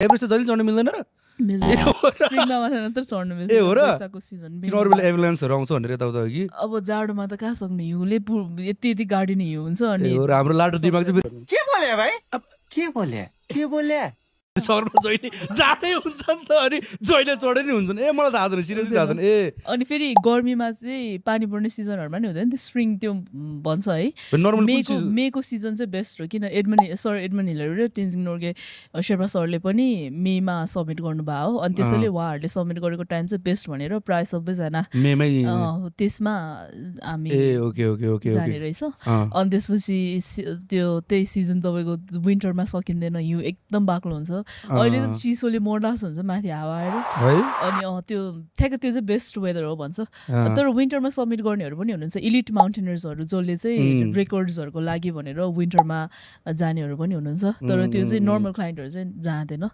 Everest चाहिँ जहिले चढ्न मिल्दैन र स्प्रिङमा मात्र चढ्नु मिल्छ ए हो र वर्षाको सिजन किन अरू बेला एभलान्सहरू आउँछ भनेर यताउता हो कि अब जाडोमा त कहाँ सक्ने हिउँले यति गाडी नै हिउँ हुन्छ अनि ए हो र हाम्रो लाटो दिमाग चाहिँ के बोले भाइ के बोले सहरमा जहिले जाडै हुन्छ नि त अनि जहिले चढे नि हुन्छ ए मलाई थाहा छैन सिरियसली थाहा छैन ए अनि फेरि गर्मीमा चाहिँ पानी पर्ने सिजनहरुमा नि हुँदैन त्यो स्प्रिङ त्यो भन्छ है नर्मल मेको सिजन चाहिँ बेस्ट हो किन एडमन हिलर र तेन्जिङ नोर्गे शेर्पा सरले पनि मेमा सबमिट गर्नुभयो हो अनि त्यसैले उहाँहरूले सबमिट गरेको टाइम चाहिँ बेस्ट भनेर प्राय सबैजना मेमै त्यसमा हामी ए ओके जाने रहेछ अनि त्यसपछि त्यो त्यही सिजन तपाईँको विन्टरमा सकिँदैन हिउँ एकदम बाक्लो हुन्छ अहिले त चिसोले मर्लास हुन्छ माथि हावा आएर अनि त्यो ठ्याक्क त्यो चाहिँ बेस्ट वेदर हो भन्छ तर विन्टरमा सबमिट गर्नेहरू पनि हुनुहुन्छ इलिट माउन्टेनर्सहरू जसले चाहिँ रेकर्ड्सहरूको लागि भनेर विन्टरमा जानेहरू पनि हुनुहुन्छ तर त्यो चाहिँ नर्मल क्लाइन्टहरू चाहिँ जाँदैन